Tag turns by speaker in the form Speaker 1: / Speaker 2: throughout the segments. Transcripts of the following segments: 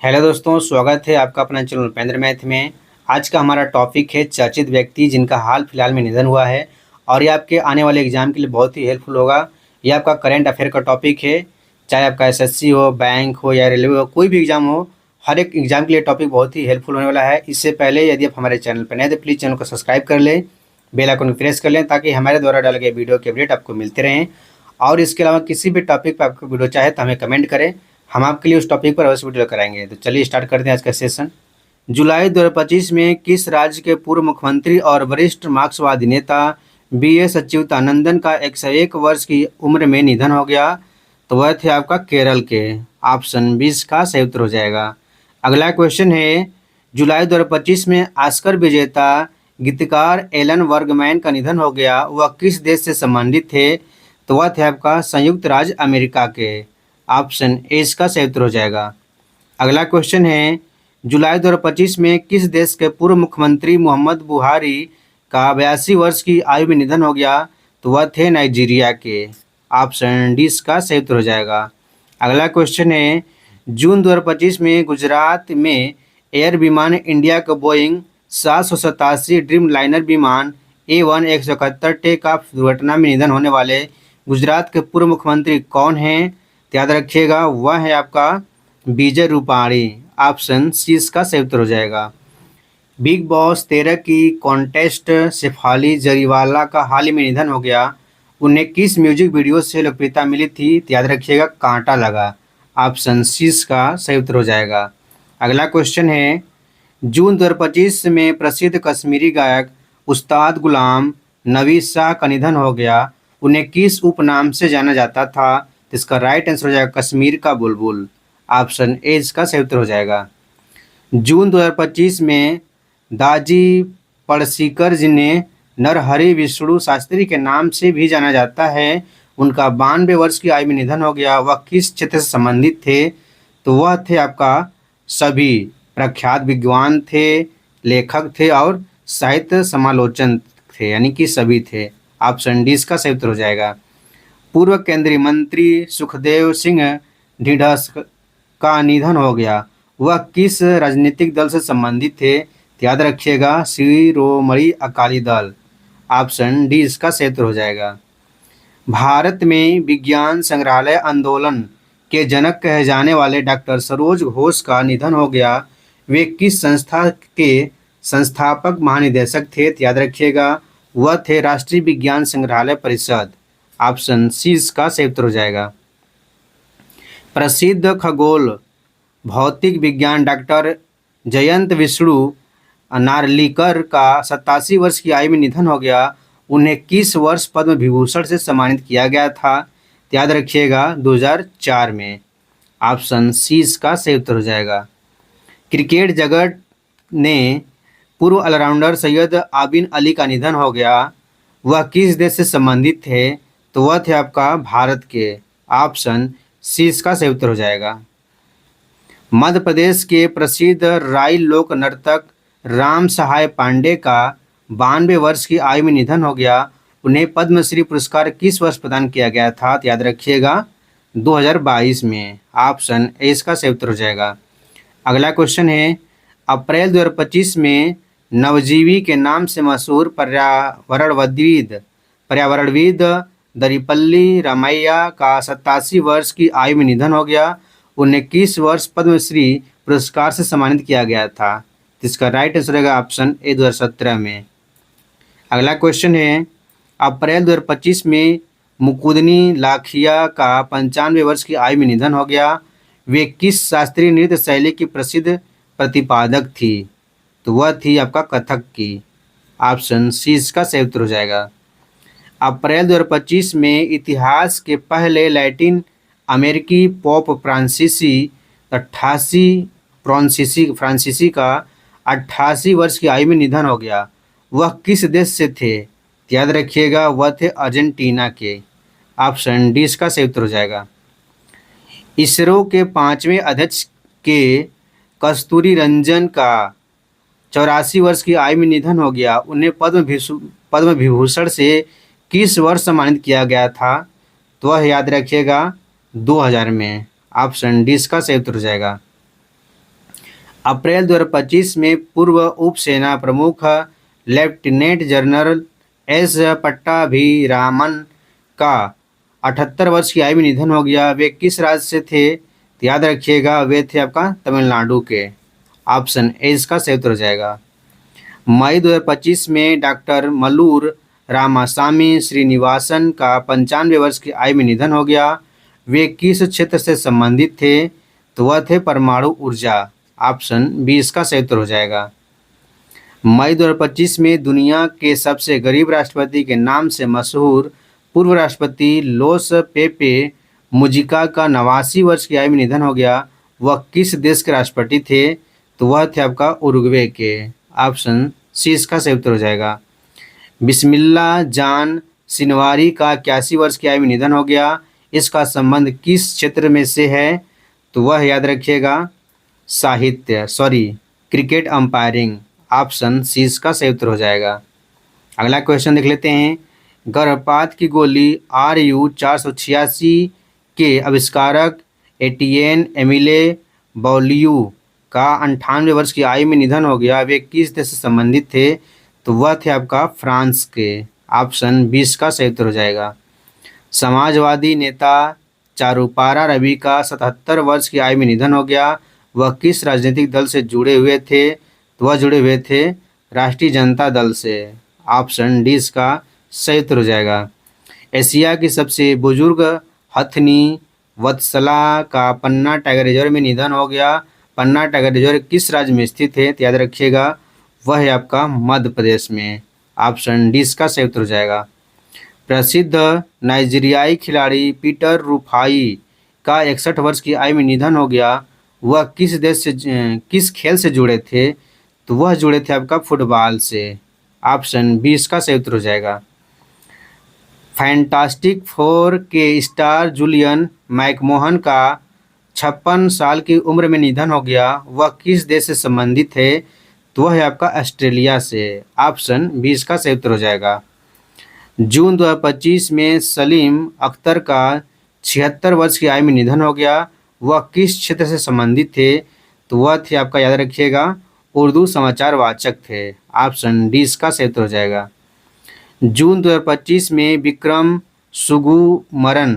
Speaker 1: Hello दोस्तों, स्वागत है आपका अपना चैनल उपेंद्र मैथ में। आज का हमारा टॉपिक है चर्चित व्यक्ति जिनका हाल फिलहाल में निधन हुआ है और ये आपके आने वाले एग्जाम के लिए बहुत ही हेल्पफुल होगा। ये आपका करंट अफेयर का टॉपिक है, चाहे आपका एसएससी हो, बैंक हो या रेलवे हो, कोई भी एग्जाम हो, हर एक एग्जाम के लिए टॉपिक बहुत ही हेल्पफुल होने वाला है। इससे पहले यदि आप हमारे चैनल पर नए तो प्लीज़ चैनल को सब्सक्राइब कर लें, बेल आइकन को प्रेस कर लें ताकि हमारे द्वारा डाले गए वीडियो के अपडेट आपको मिलते रहें। और इसके अलावा किसी भी टॉपिक पर आपको वीडियो चाहे तो हमें कमेंट करें, हम आपके लिए उस टॉपिक पर अवश्य वीडियो कराएंगे। तो चलिए स्टार्ट करते हैं आज का सेशन। जुलाई 2025 में किस राज्य के पूर्व मुख्यमंत्री और वरिष्ठ मार्क्सवादी नेता बी.एस. अच्युतानंदन का 101 वर्ष की उम्र में निधन हो गया? तो वह थे आपका केरल के। ऑप्शन 20 का सही उत्तर हो जाएगा। अगला क्वेश्चन है, जुलाई 2025 में ऑस्कर विजेता गीतकार एलन बर्गमैन का निधन हो गया, वह किस देश से संबंधित थे? तो वह थे आपका संयुक्त राज्य अमेरिका के। ऑप्शन ए इसका सही उत्तर हो जाएगा। अगला क्वेश्चन है, जुलाई 2025 में किस देश के पूर्व मुख्यमंत्री मोहम्मद बुहारी का 82 वर्ष की आयु में निधन हो गया? तो वह थे नाइजीरिया के। ऑप्शन डी इसका सही उत्तर हो जाएगा। अगला क्वेश्चन है, जून 2025 में गुजरात में एयर विमान इंडिया का बोइंग 787 ड्रीम लाइनर विमान A1 171 टेक ऑफ दुर्घटना में निधन होने वाले गुजरात के पूर्व मुख्यमंत्री कौन हैं? तो याद रखिएगा, वह है आपका विजय रूपाणी। ऑप्शन सी इसका सही उत्तर हो जाएगा। बिग बॉस 13 की कॉन्टेस्ट शेफाली जरीवाला का हाल ही में निधन हो गया, उन्हें किस म्यूजिक वीडियो से लोकप्रियता मिली थी? तो याद रखिएगा, कांटा लगा। ऑप्शन सी इसका सही उत्तर हो जाएगा। अगला क्वेश्चन है, जून 2025 में प्रसिद्ध कश्मीरी गायक उस्ताद गुलाम नबी शाह का निधन हो गया, उन्हें किस उपनाम से जाना जाता था? तो इसका राइट आंसर हो जाएगा कश्मीर का बुलबुल। ऑप्शन ए इसका सही उत्तर हो जाएगा। जून 2025 में दाजी पड़सीकर जिन्हें नरहरि विष्णु शास्त्री के नाम से भी जाना जाता है, उनका 92 वर्ष की आयु में निधन हो गया, वह किस क्षेत्र से संबंधित थे? तो वह थे आपका सभी प्रख्यात विद्वान थे, लेखक थे और साहित्य समालोचन थे, यानी कि सभी थे। ऑप्शन डी इसका सही उत्तर हो जाएगा। पूर्व केंद्रीय मंत्री सुखदेव सिंह ढीढ़स का निधन हो गया, वह किस राजनीतिक दल से संबंधित थे? तो याद रखिएगा, शिरोमणि अकाली दल। ऑप्शन डी इसका सही उत्तर हो जाएगा। भारत में विज्ञान संग्रहालय आंदोलन के जनक कहे जाने वाले डॉक्टर सरोज घोष का निधन हो गया, वे किस संस्था के संस्थापक महानिदेशक थे? तो याद रखिएगा, वह थे राष्ट्रीय विज्ञान संग्रहालय परिषद। ऑप्शन सी इसका सही उत्तर हो जाएगा। प्रसिद्ध खगोल भौतिक विज्ञान डॉक्टर जयंत विष्णु नार्लिकर का 87 वर्ष की आयु में निधन हो गया, उन्हें किस वर्ष पद्म विभूषण से सम्मानित किया गया था? तो याद रखिएगा, 2004 में। ऑप्शन सी इसका सही उत्तर हो जाएगा। क्रिकेट जगत ने पूर्व ऑलराउंडर सैयद आबिद अली का निधन हो गया, वह किस देश से संबंधित थे? तो वह थे आपका भारत के। ऑप्शन सी इसका सही उत्तर हो जाएगा। मध्य प्रदेश के प्रसिद्ध राई लोक नर्तक राम सहाय पांडे का 92 वर्ष की आयु में निधन हो गया, उन्हें पद्मश्री पुरस्कार किस वर्ष प्रदान किया गया था? तो याद रखिएगा, 2022 में। ऑप्शन ए इसका सही उत्तर हो जाएगा। अगला क्वेश्चन है, अप्रैल 2025 में नवजीवी के नाम से मशहूर पर्यावरणविद दरिपल्ली रामैया का 87 वर्ष की आयु में निधन हो गया, उन्हें किस वर्ष पद्मश्री पुरस्कार से सम्मानित किया गया था? इसका राइट आंसर रहेगा ऑप्शन ए 2017 में। अगला क्वेश्चन है, अप्रैल 2025 में मुकुंदनी लाखिया का 95 वर्ष की आयु में निधन हो गया, वे किस शास्त्रीय नृत्य शैली की प्रसिद्ध प्रतिपादक थी? तो वह थी आपका कथक की। ऑप्शन सी इसका सही उत्तर हो जाएगा। अप्रैल 2025 में इतिहास के पहले लैटिन अमेरिकी पॉप फ्रांसीसी का 88 वर्ष की आयु में निधन हो गया, वह किस देश से थे? याद रखिएगा, वह थे अर्जेंटीना के। ऑप्शन डी इसका सही उत्तर हो जाएगा। इसरो के 5वें अध्यक्ष के कस्तूरी रंजन का 84 वर्ष की आयु में निधन हो गया, उन्हें पद्म विभूषण से किस वर्ष सम्मानित किया गया था? तो वह याद रखिएगा, 2000 में। ऑप्शन डी इसका सही उत्तर हो जाएगा। अप्रैल 2025 में पूर्व उप सेना प्रमुख लेफ्टिनेंट जनरल एस पट्टाभिरामन का 78 वर्ष की आयु में निधन हो गया। वे किस राज्य से थे? तो याद रखिएगा, वे थे आपका तमिलनाडु के। ऑप्शन ए इसका सही उत्तर हो जाएगा। मई 2025 में डॉक्टर मल्लूर रामासामी श्रीनिवासन का 95 वर्ष की आयु में निधन हो गया। वे किस क्षेत्र से संबंधित थे? तो वह थे परमाणु ऊर्जा। ऑप्शन बी इसका सही उत्तर हो जाएगा। मई 2025 में दुनिया के सबसे गरीब राष्ट्रपति के नाम से मशहूर पूर्व राष्ट्रपति लोस पेपे मुजिका का 89 वर्ष की आयु में निधन हो गया। वह किस देश के राष्ट्रपति थे? तो वह थे आपका उरुग्वे के। ऑप्शन सी इसका सही उत्तर हो जाएगा। बिस्मिल्ला जान सिनवारी का 81 वर्ष की आयु में निधन हो गया। इसका संबंध किस क्षेत्र में से है? तो वह याद रखिएगा क्रिकेट अंपायरिंग। ऑप्शन सी इसका सही उत्तर हो जाएगा। अगला क्वेश्चन देख लेते हैं। गर्भपात की गोली RU-486 के आविष्कारक एटियन एमिले बौलियू का 98 वर्ष की आयु में निधन हो गया। वे किस देश से संबंधित थे? तो वह थे आपका फ्रांस के। ऑप्शन 20 का सही उत्तर हो जाएगा। समाजवादी नेता चारुपारा रवि का 77 वर्ष की आयु में निधन हो गया। वह किस राजनीतिक दल से जुड़े हुए थे? तो वह जुड़े हुए थे राष्ट्रीय जनता दल से। ऑप्शन डी इसका सही उत्तर हो जाएगा। एशिया की सबसे बुजुर्ग हथनी वत्सला का पन्ना टाइगर रिजर्व में निधन हो गया। पन्ना टाइगर रिजर्व किस राज्य में स्थित है? तो याद रखिएगा, वह है आपका मध्य प्रदेश में। ऑप्शन डी इसका सही उत्तर हो जाएगा। प्रसिद्ध नाइजीरियाई खिलाड़ी पीटर रुफाई का 61 वर्ष की आयु में निधन हो गया। वह किस खेल से जुड़े थे? तो वह जुड़े थे आपका फुटबॉल से। ऑप्शन बी इसका सही उत्तर हो जाएगा। फैंटास्टिक फोर के स्टार जूलियन मैकमोहन का 56 साल की उम्र में निधन हो गया। वह किस देश से संबंधित है? तो वह है आपका ऑस्ट्रेलिया से। ऑप्शन बी इसका सही उत्तर हो जाएगा। जून 2025 में सलीम अख्तर का 76 वर्ष की आयु में निधन हो गया। वह किस क्षेत्र से संबंधित थे? तो वह थे आपका, याद रखिएगा, उर्दू समाचार वाचक थे। ऑप्शन डी इसका सही उत्तर हो जाएगा। जून 2025 में विक्रम सुगुमरन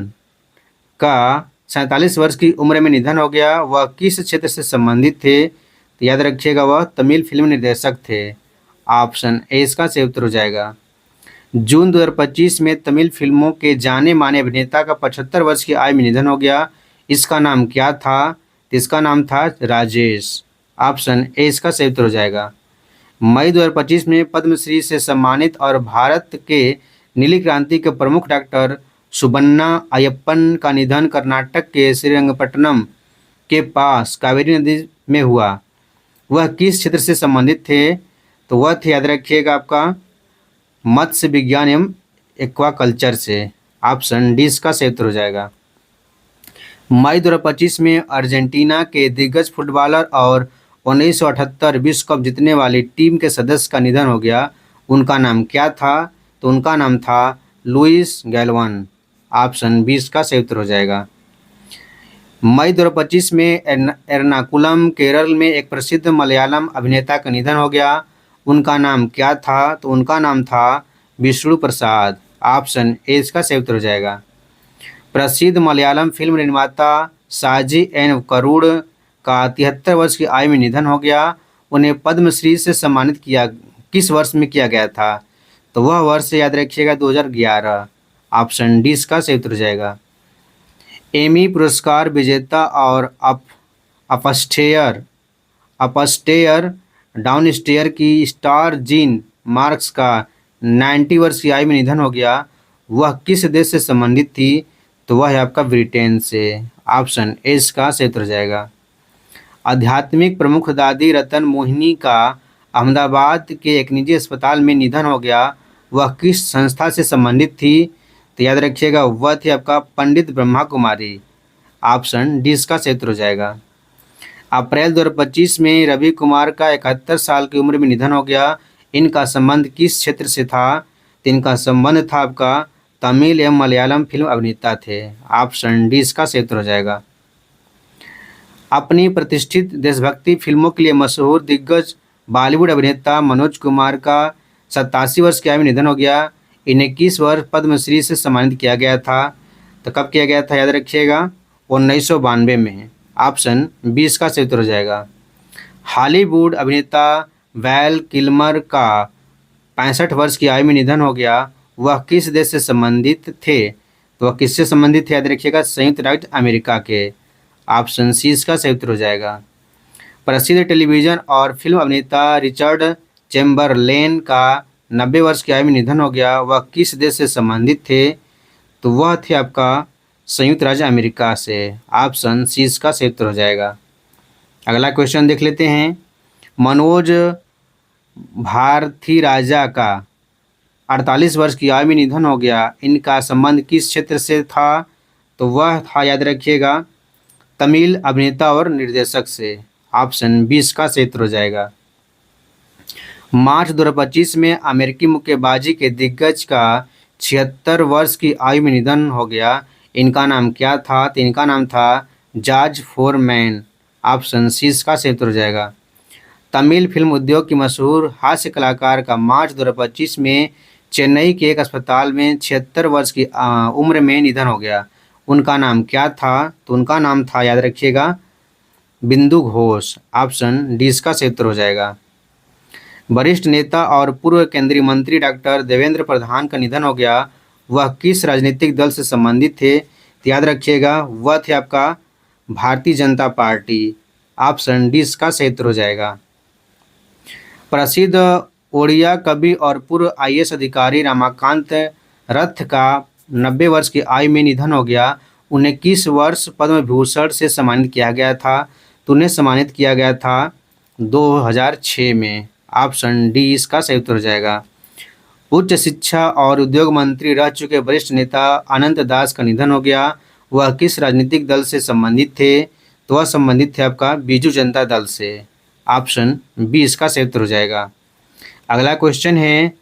Speaker 1: का 47 वर्ष की उम्र में निधन हो गया। वह किस क्षेत्र से संबंधित थे? तो याद रखिएगा, वह तमिल फिल्म निर्देशक थे। ऑप्शन ए इसका सही उत्तर हो जाएगा। जून 2025 में तमिल फिल्मों के जाने माने अभिनेता का 75 वर्ष की आयु में निधन हो गया। इसका नाम क्या था? तो इसका नाम था राजेश। ऑप्शन ए इसका सही उत्तर हो जाएगा। मई 2025 में पद्मश्री से सम्मानित और भारत के नीली क्रांति के प्रमुख डॉक्टर सुबन्ना अयप्पन का निधन कर्नाटक के श्रीरंगपट्टनम के पास कावेरी नदी में हुआ। वह किस क्षेत्र से संबंधित थे? तो वह थे, याद रखिएगा, आपका मत्स्य विज्ञान एवं एक्वाकल्चर से। ऑप्शन डी इसका सही उत्तर हो जाएगा। मई 2025 में अर्जेंटीना के दिग्गज फुटबॉलर और 1978 विश्व कप जीतने वाली टीम के सदस्य का निधन हो गया। उनका नाम क्या था? तो उनका नाम था लुइस गैल्वन। ऑप्शन 20 का सही उत्तर हो जाएगा। मई 2025 में एर्नाकुलम केरल में एक प्रसिद्ध मलयालम अभिनेता का निधन हो गया। उनका नाम क्या था? तो उनका नाम था विष्णु प्रसाद। ऑप्शन ए इसका सही उत्तर हो जाएगा। प्रसिद्ध मलयालम फिल्म निर्माता साजी एन करूड़ का 73 वर्ष की आयु में निधन हो गया। उन्हें पद्मश्री से सम्मानित किस वर्ष में किया गया था? तो वह वर्ष याद रखिएगा 2011। ऑप्शन डी इसका सही उत्तर हो जाएगा। एमी पुरस्कार विजेता और अपस्टेयर डाउनस्टेयर की स्टार जीन मार्क्स का 90 वर्ष की आयु में निधन हो गया। वह किस देश से संबंधित थी? तो वह है आपका ब्रिटेन से। ऑप्शन ए इसका सही उत्तर हो जाएगा। आध्यात्मिक प्रमुख दादी रतन मोहिनी का अहमदाबाद के एक निजी अस्पताल में निधन हो गया। वह किस संस्था से संबंधित थी? तो याद रखिएगा, वह थी आपका पंडित ब्रह्मा कुमारी। ऑप्शन डी इसका सही उत्तर हो जाएगा। अप्रैल 2025 में रवि कुमार का 71 साल की उम्र में निधन हो गया। इनका संबंध किस क्षेत्र से था? तो इनका संबंध था आपका तमिल एवं मलयालम फिल्म अभिनेता थे। ऑप्शन डी इसका सही उत्तर हो जाएगा। अपनी प्रतिष्ठित देशभक्ति फिल्मों के लिए मशहूर दिग्गज बॉलीवुड अभिनेता मनोज कुमार का 87 वर्ष की आयु में निधन हो गया। इन्हें 21 वर्ष पद्मश्री से सम्मानित किया गया था। तो कब किया गया था याद रखिएगा, 1992 में। ऑप्शन 20 का सही उत्तर हो जाएगा। हॉलीवुड अभिनेता वैल किल्मर का 65 वर्ष की आयु में निधन हो गया। वह किस देश से संबंधित थे? तो वह किससे संबंधित थे याद रखिएगा, संयुक्त राज्य अमेरिका के। ऑप्शन सी इसका सही उत्तर हो जाएगा। प्रसिद्ध टेलीविजन और फिल्म अभिनेता रिचर्ड चेम्बरलेन का 90 वर्ष की आयु में निधन हो गया। वह किस देश से संबंधित थे? तो वह थे आपका संयुक्त राज्य अमेरिका से। ऑप्शन सी इसका सही उत्तर हो जाएगा। अगला क्वेश्चन देख लेते हैं। मनोज भारतीराजा का 48 वर्ष की आयु में निधन हो गया। इनका संबंध किस क्षेत्र से था? तो वह था याद रखिएगा, तमिल अभिनेता और निर्देशक से। ऑप्शन 20 का सही उत्तर हो जाएगा। मार्च 2025 में अमेरिकी मुक्केबाजी के दिग्गज का 76 वर्ष की आयु में निधन हो गया। इनका नाम क्या था? तो इनका नाम था जॉर्ज फोरमैन। ऑप्शन सी का सही उत्तर हो जाएगा। तमिल फिल्म उद्योग की मशहूर हास्य कलाकार का मार्च 2025 में चेन्नई के एक अस्पताल में 76 वर्ष की उम्र में निधन हो गया। उनका नाम क्या था? तो उनका नाम था याद रखिएगा, बिंदु घोष। ऑप्शन डी इसका सही उत्तर हो जाएगा। वरिष्ठ नेता और पूर्व केंद्रीय मंत्री डॉक्टर देवेंद्र प्रधान का निधन हो गया। वह किस राजनीतिक दल से संबंधित थे? तो याद रखिएगा, वह थे आपका Bharatiya Janata party. Option D इसका सही उत्तर हो जाएगा। प्रसिद्ध ओडिया कवि और पूर्व IAS अधिकारी रमाकांत रथ का 90 वर्ष की आयु में निधन हो गया। उन्हें किस वर्ष पद्म विभूषण से सम्मानित किया गया था? तो उन्हें सम्मानित किया गया था 2006 में। ऑप्शन डी इसका सही उत्तर हो जाएगा। उच्च शिक्षा और उद्योग मंत्री रह चुके वरिष्ठ नेता अनंत दास का निधन हो गया। वह किस राजनीतिक दल से संबंधित थे? तो वह संबंधित थे आपका बीजू जनता दल से। ऑप्शन बी इसका सही उत्तर हो जाएगा। अगला क्वेश्चन है,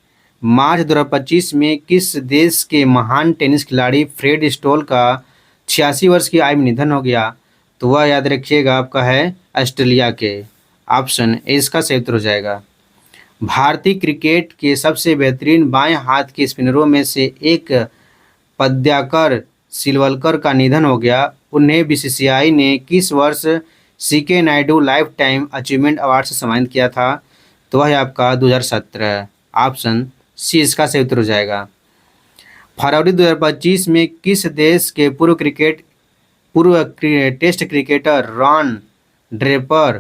Speaker 1: मार्च 2025 में किस देश के महान टेनिस खिलाड़ी फ्रेड स्टोल का 86 वर्ष की आयु में निधन हो गया? तो वह याद रखिएगा आपका है ऑस्ट्रेलिया के। ऑप्शन ए इसका सही उत्तर हो जाएगा। भारतीय क्रिकेट के सबसे बेहतरीन बाएं हाथ के स्पिनरों में से एक पद्माकर सिलवलकर का निधन हो गया। उन्हें BCCI ने किस वर्ष CK Naidu life time achievement award से सम्मानित किया था? तो वह है आपका 2017। ऑप्शन सी इसका सही उत्तर हो जाएगा। फरवरी 2025 में किस देश के पूर्व टेस्ट क्रिकेटर रॉन ड्रेपर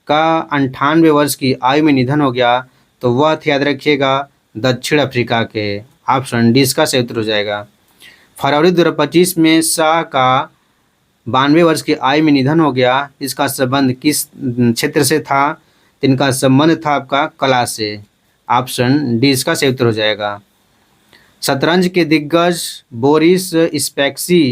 Speaker 1: का 98 वर्ष की आयु में निधन हो गया? तो वह थे याद रखिएगा दक्षिण अफ्रीका के। ऑप्शन डी इसका सही उत्तर हो जाएगा। फरवरी 2025 में शाह का 92 वर्ष की आयु में निधन हो गया। इसका संबंध किस क्षेत्र से था? इनका संबंध था आपका कला से। ऑप्शन डी इसका सही उत्तर हो जाएगा। शतरंज के दिग्गज बोरिस स्पैक्सी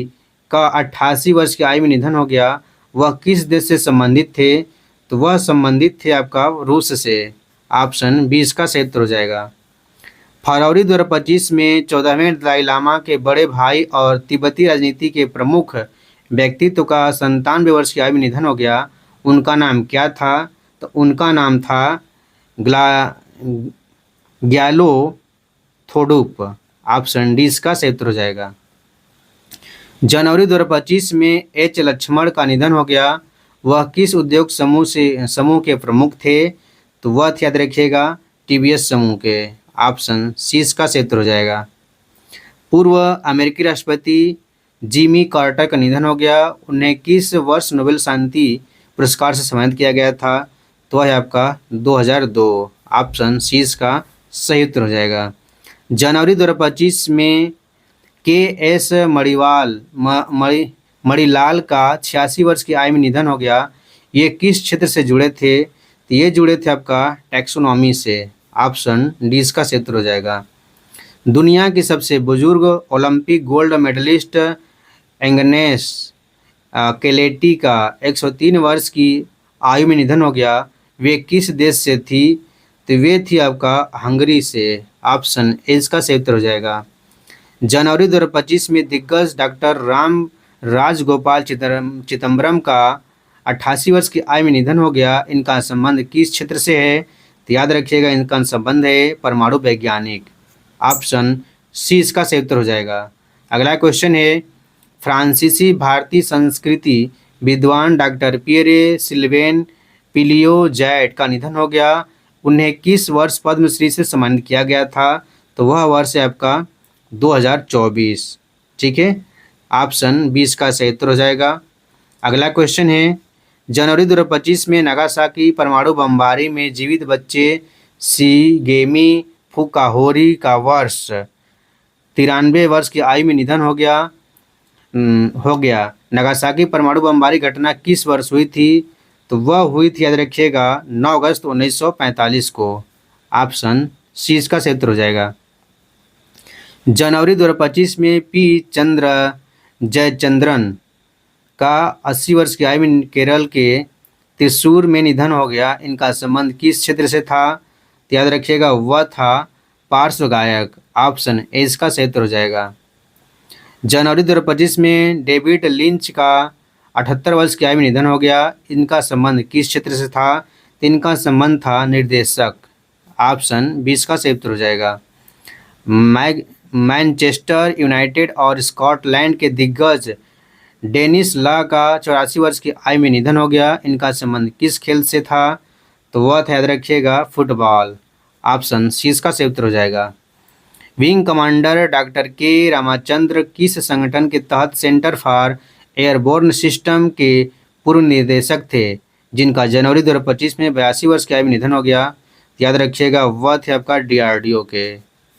Speaker 1: का 88 वर्ष की आयु में निधन हो गया। वह किस देश से संबंधित थे? तो वह संबंधित थे आपका रूस से। ऑप्शन बी इसका सही उत्तर हो जाएगा। फरवरी 2025 में 14वें दलाई लामा के बड़े भाई और तिब्बती राजनीति के प्रमुख व्यक्तित्व का 97 वर्ष की आयु में निधन हो गया। उनका नाम क्या था? तो उनका नाम था ग्यालो थोडुप। ऑप्शन डी इसका सही उत्तर हो जाएगा। जनवरी 2025 में एच लक्ष्मण का निधन हो गया। वह किस उद्योग समूह के प्रमुख थे? तो वह याद रखिएगा TVS समूह के। ऑप्शन सी इसका सही उत्तर हो जाएगा। पूर्व अमेरिकी राष्ट्रपति जिमी कार्टर का निधन हो गया। उन्हें किस वर्ष नोबेल शांति पुरस्कार से सम्मानित किया गया था? तो वह है आपका 2002। ऑप्शन सी इसका सही उत्तर हो जाएगा। जनवरी 2025 में KS मणिलाल का 86 वर्ष की आयु में निधन हो गया। ये किस क्षेत्र से जुड़े थे? तो ये जुड़े थे आपका टैक्सोनॉमी से। ऑप्शन डी इसका सही उत्तर हो जाएगा। दुनिया की सबसे बुजुर्ग ओलंपिक गोल्ड मेडलिस्ट एग्नेस केलेटी का 103 वर्ष की आयु में निधन हो गया। वे किस देश से थी? तो वे थी आपका हंगरी से। ऑप्शन ए इसका सही उत्तर हो जाएगा। जनवरी 2025 में दिग्गज डॉक्टर राम राजगोपाल चिदम्बरम का 88 वर्ष की आयु में निधन हो गया, इनका संबंध किस क्षेत्र से है? तो याद रखिएगा इनका संबंध है परमाणु वैज्ञानिक। ऑप्शन सी इसका सही उत्तर हो जाएगा। अगला क्वेश्चन है, फ्रांसीसी भारतीय संस्कृति विद्वान डॉक्टर पियरे सिल्वेन पिलियोजैट का निधन हो गया, उन्हें किस वर्ष पद्मश्री से सम्मानित किया गया था? तो वह वर्ष है आपका 2024। ठीक है, ऑप्शन 20 का सही उत्तर हो जाएगा। अगला क्वेश्चन है, जनवरी 2025 में नागासाकी परमाणु बमबारी में जीवित बच्चे शिगेमी फुकाहोरी का वर्ष 93 वर्ष की आयु में निधन हो गया। नागासाकी परमाणु बमबारी घटना किस वर्ष हुई थी? तो वह हुई थी, याद रखिएगा, 9 अगस्त 1945 को। ऑप्शन सी इसका सही उत्तर हो जाएगा। जनवरी 2025 में पी चंद्र जयचंद्रन का 80 वर्ष की आयु में केरल के त्रिशूर में निधन हो गया, इनका संबंध किस क्षेत्र से था? तो याद रखिएगा वह था पार्श्व गायक। ऑप्शन ए इसका सही उत्तर हो जाएगा। जनवरी 2025 में डेविड लिंच का 78 वर्ष की आयु में निधन हो गया, इनका संबंध किस क्षेत्र से था? तो इनका संबंध था निर्देशक। ऑप्शन 20 का सही उत्तर हो जाएगा। मैनचेस्टर यूनाइटेड और स्कॉटलैंड के दिग्गज डेनिस लॉ का 84 वर्ष की आयु में निधन हो गया, इनका संबंध किस खेल से था? तो वह था, याद रखिएगा, फुटबॉल। ऑप्शन सी इसका सही उत्तर हो जाएगा। विंग कमांडर डॉक्टर के रामचंद्र किस संगठन के तहत सेंटर फॉर एयरबोर्न सिस्टम के पूर्व निदेशक थे, जिनका जनवरी 2025 में 82 वर्ष की आयु में निधन हो गया? याद रखिएगा वह थे आपका DRDO के।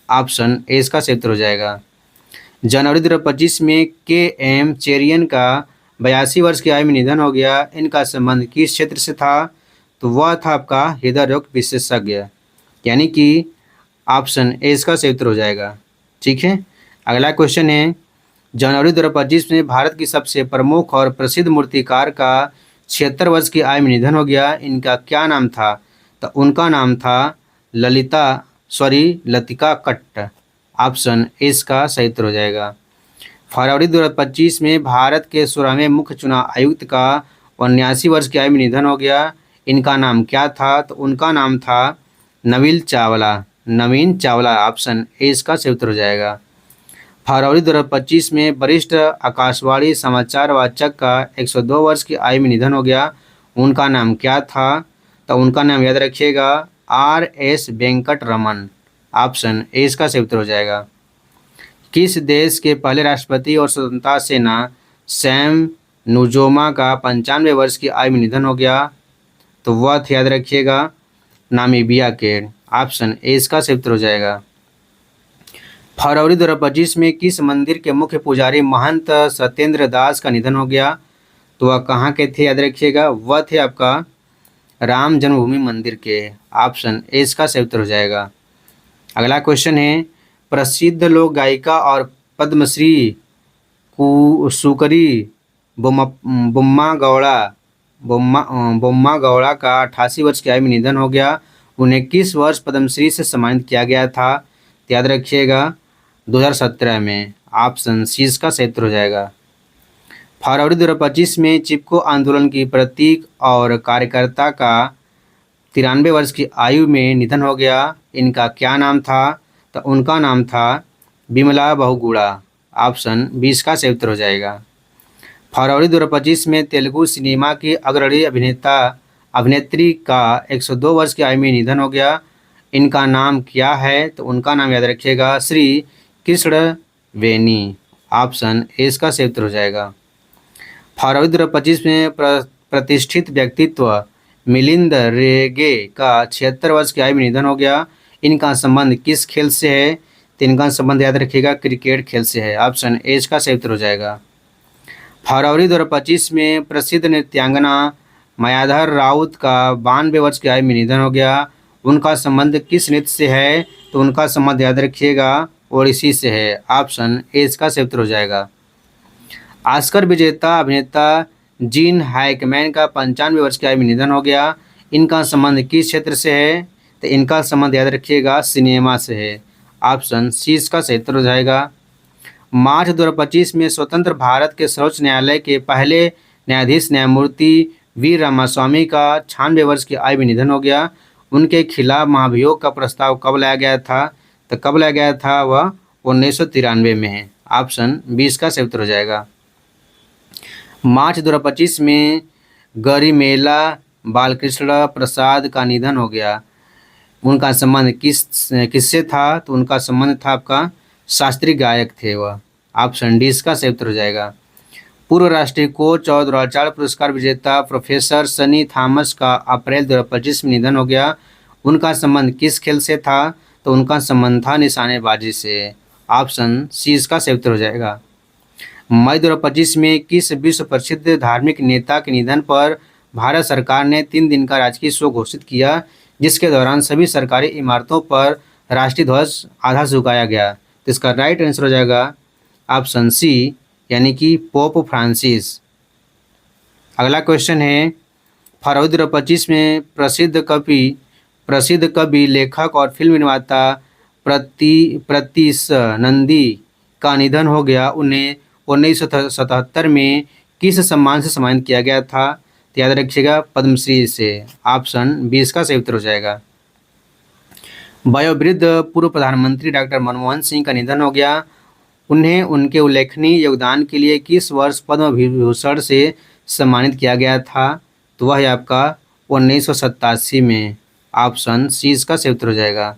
Speaker 1: ऑप्शन ए इसका सही उत्तर हो जाएगा। जनवरी 2025 में KM चेरियन का 82 वर्ष की आयु में निधन हो गया, इनका संबंध किस क्षेत्र से था? तो वह था आपका हृदय रोग विशेषज्ञ, यानी कि ऑप्शन ए इसका सही उत्तर हो जाएगा। ठीक है, अगला क्वेश्चन है, जनवरी 2025 में भारत की सबसे प्रमुख और प्रसिद्ध मूर्तिकार का 76 वर्ष की आयु में निधन हो गया, इनका क्या नाम था? तो उनका नाम था लतिका कट्ट। ऑप्शन ए इसका सही उत्तर हो जाएगा। फरवरी 2025 में भारत के 16वें मुख्य चुनाव आयुक्त का 79 वर्ष की आयु में निधन हो गया, इनका नाम क्या था? तो उनका नाम था नवीन चावला। ऑप्शन ए इसका सही उत्तर हो जाएगा। फरवरी 2025 में वरिष्ठ आकाशवाणी समाचार वाचक का 102 वर्ष की आयु में निधन हो गया, उनका नाम क्या था? तो उनका नाम याद रखिएगा RS Venkat Raman. Option A इसका सही उत्तर हो जाएगा। किस देश के पहले राष्ट्रपति और स्वतंत्रता सेना सैम नुजोमा का 95 वर्ष की आयु में निधन हो गया? तो वह थे, याद रखिएगा, नामीबिया के। ऑप्शन ए इसका सही उत्तर हो जाएगा। फरवरी 2025 में किस मंदिर के मुख्य पुजारी महंत सत्येंद्र दास का निधन हो गया? तो वह कहाँ के थे? याद रखिएगा वह थे आपका राम जन्मभूमि मंदिर के। ऑप्शन ए इसका सही उत्तर हो जाएगा। अगला क्वेश्चन है, प्रसिद्ध लोक गायिका और पद्मश्री सुकरी बुम्मा गौड़ा का 88 वर्ष की आयु में निधन हो गया, उन्हें किस वर्ष पद्मश्री से सम्मानित किया गया था? तो याद रखिएगा 2017 में। ऑप्शन सी इसका सही उत्तर हो जाएगा। फरवरी 2025 में चिपको आंदोलन की प्रतीक और कार्यकर्ता का 93 वर्ष की आयु में निधन हो गया, इनका क्या नाम था? तो उनका नाम था बिमला बहुगुणा। ऑप्शन 20 का सही उत्तर हो जाएगा। फरवरी 2025 में तेलुगु सिनेमा की अग्रणी अभिनेत्री का 102 वर्ष की आयु में निधन हो गया, इनका नाम क्या है? तो उनका नाम याद रखिएगा श्री कृष्ण वेनी। ऑप्शन ए इसका सही उत्तर हो जाएगा। फरवरी 2025 में प्रतिष्ठित व्यक्तित्व मिलिंद रेगे का 76 वर्ष की आयु में निधन हो गया, इनका संबंध किस खेल से है? तो इनका संबंध याद रखिएगा क्रिकेट खेल से है। ऑप्शन ए इसका सही उत्तर हो जाएगा। फरवरी 2025 में प्रसिद्ध नृत्यांगना मायाधर राउत का 92 वर्ष की आयु में निधन हो गया, उनका संबंध किस नृत्य से है? तो उनका संबंध याद रखिएगा ओडिसी से है। ऑप्शन ए इसका सही उत्तर हो जाएगा। ऑस्कर विजेता अभिनेता जीन हाइकमैन का 95 वर्ष की आयु में निधन हो गया, इनका संबंध किस क्षेत्र से है? तो इनका संबंध याद रखिएगा सिनेमा से है। ऑप्शन सी इसका सही उत्तर हो जाएगा। मार्च 2025 में स्वतंत्र भारत के सर्वोच्च न्यायालय के पहले न्यायाधीश न्यायमूर्ति वी रामास्वामी का 96 वर्ष की आयु में निधन हो गया। उनके खिलाफ महाभियोग का प्रस्ताव कब लाया गया था? तो कब लाया गया था? वह 1993 में है। ऑप्शन 20 का सही उत्तर हो जाएगा। मार्च 2025 में गरिमेला बालकृष्ण प्रसाद का निधन हो गया। उनका संबंध किससे था? तो उनका संबंध था आपका शास्त्रीय गायक थे वह। ऑप्शन डी इसका सही उत्तर हो जाएगा। पूर्व राष्ट्रीय कोच और 2004 पुरस्कार विजेता प्रोफेसर सनी थॉमस का अप्रैल 2025 में निधन हो गया। उनका संबंध किस खेल से था? तो उनका संबंध था निशानेबाजी से। ऑप्शन सी इसका सही उत्तर हो जाएगा। मई 2025 में किस विश्व प्रसिद्ध धार्मिक नेता के निधन पर भारत सरकार ने 3 दिन का राजकीय शोक घोषित किया, जिसके दौरान सभी सरकारी इमारतों पर राष्ट्रीय ध्वज आधा झुकाया गया? तो इसका राइट आंसर हो जाएगा ऑप्शन सी, यानी कि पोप फ्रांसिस। अगला क्वेश्चन है, फरवरी 2025 में प्रसिद्ध कवि, लेखक और फिल्म निर्माता प्रतीश नंदी का निधन हो गया। उन्हें 1977 में किस सम्मान से सम्मानित किया गया था? तो याद रखिएगा पद्मश्री से। ऑप्शन 20 का सही उत्तर हो जाएगा। वयोवृद्ध पूर्व प्रधानमंत्री डॉक्टर मनमोहन सिंह का निधन हो गया। उन्हें उनके उल्लेखनीय योगदान के लिए किस वर्ष पद्म विभूषण से सम्मानित किया गया था? तो वह है आपका 1987 में। ऑप्शन सी इसका सही उत्तर हो जाएगा।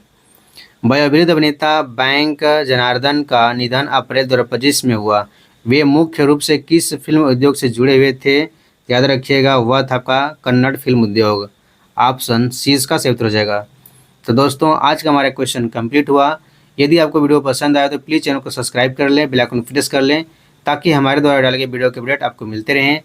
Speaker 1: वयोवृद्ध अभिनेता बैंक जनार्दन का निधन अप्रैल 2025 में हुआ। वे मुख्य रूप से किस फिल्म उद्योग से जुड़े हुए थे? याद रखिएगा वह था आपका कन्नड़ फिल्म उद्योग। ऑप्शन सी इसका सही उत्तर हो जाएगा। तो दोस्तों आज का हमारा क्वेश्चन कंप्लीट हुआ। यदि आपको वीडियो पसंद आया तो प्लीज़ चैनल को सब्सक्राइब कर लें, बेल आइकन प्रेस कर लें, ताकि हमारे द्वारा डाले गए वीडियो के अपडेट आपको मिलते रहें।